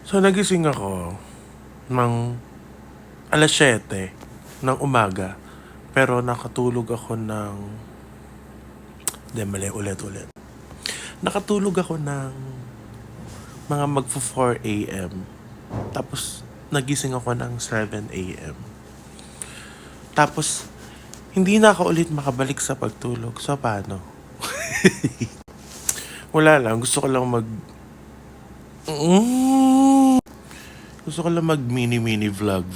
So, nagising ako ng alas 7 ng umaga. Pero nakatulog ako ng... Hindi, mali. Ulit. Nakatulog ako ng mga magpo 4 a.m. Tapos, nagising ako ng 7 a.m. Tapos, hindi na ako ulit makabalik sa pagtulog. So, paano? Wala lang. Gusto ko lang mini vlog.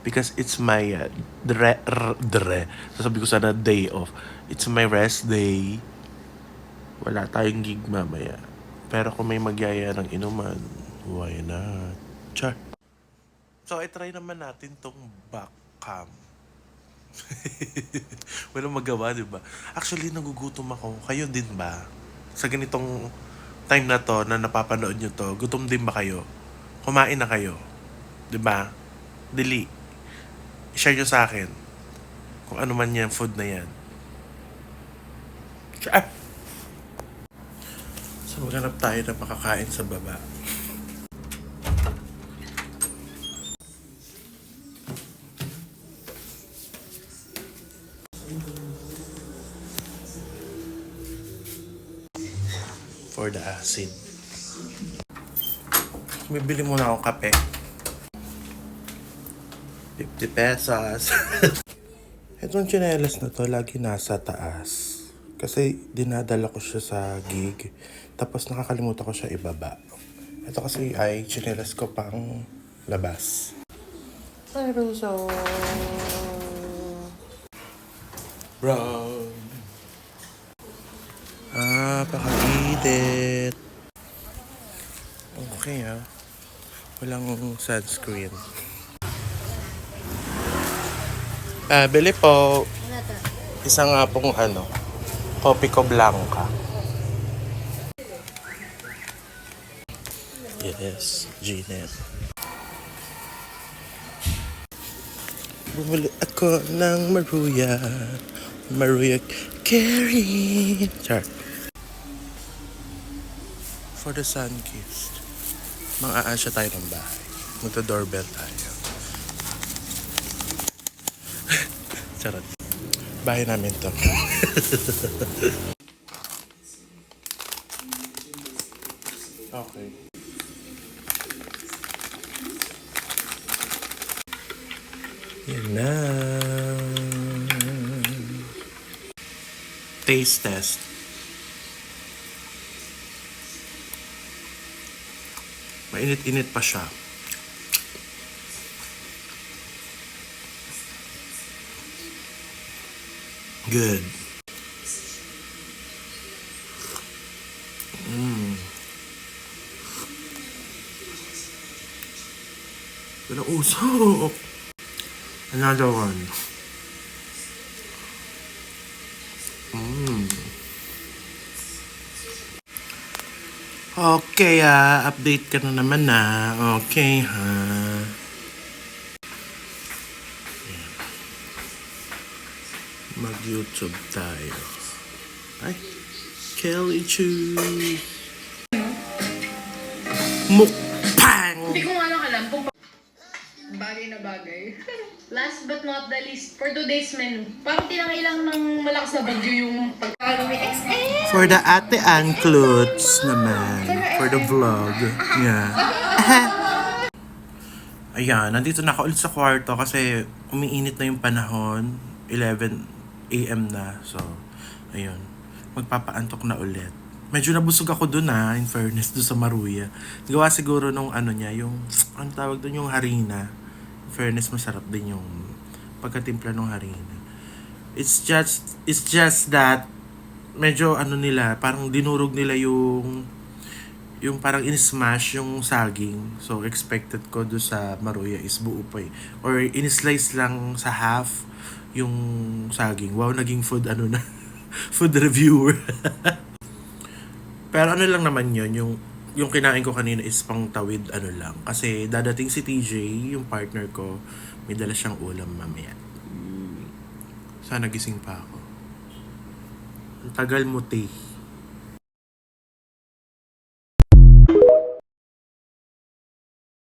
Because it's my sasabi ko sana day off. It's my rest day. Wala tayong gig mamaya. Pero kung may magyaya ng inuman, why not? Char. So, try naman natin tong back cam. Walang magawa, di ba? Actually, nagugutom ako. Kayo din ba? Sa ganitong time na to, na napapanood nyo to, gutom din ba kayo? Kumain na kayo? Di ba? Dili. I-share nyo sa akin kung ano man yan, food na yan. So, maghanap tayo na makakain sa baba. For the acid. Bibili muna akong kape. 50 pesos. Itong tsinelas na to, lagi nasa taas. Kasi dinadala ko siya sa gig. Tapos nakakalimutan ko siya ibaba. Ito kasi ay tsinelas ko pang labas. Pero so... Brown. Pakainit. Okay walang sunscreen. Bili po. Isa nga pong Kopi ko Blanca. Yes, Gnet. Bumili ako ng Maruya Carey. Char. For the sun-kissed. Mang-aasya tayo ng bahay. Magta-doorbell tayo. Charot. Bahay namin to. Okay. Yan na. Taste test. Mainit-init pa siya. Good. Pero usok. Another one. Okay, update ka na naman na. Okay, Mag-YouTube tayo. Ay, Kelly Chu. Mukbang! Hindi ko nga alam kung bagay na bagay. Last but not the least, for today's menu, parang tinangailang ng malakas na bagyo yung pagkakaroon ni XL. For the ate Ancluts naman. For the vlog. Yeah. Ayan, nandito na ako ulit sa kwarto kasi umiinit na yung panahon. 11 a.m. na. So, ayun. Magpapaantok na ulit. Medyo nabusog ako dun in fairness dun sa Maruya. Gawa siguro nung niya, yung, tawag dun, yung harina. In fairness, masarap din yung pagkatimpla ng harina. It's just that, medyo nila, parang dinurog nila yung parang in-smash yung saging. So, expected ko do sa Maruya is buo pa eh. Or in-slice lang sa half yung saging. Wow, naging food food reviewer. Pero lang naman yun, yung kinain ko kanina is pang tawid lang. Kasi dadating si TJ, yung partner ko, may dala siyang ulam mamaya. Sana gising pa ako. Ang tagal mo, te.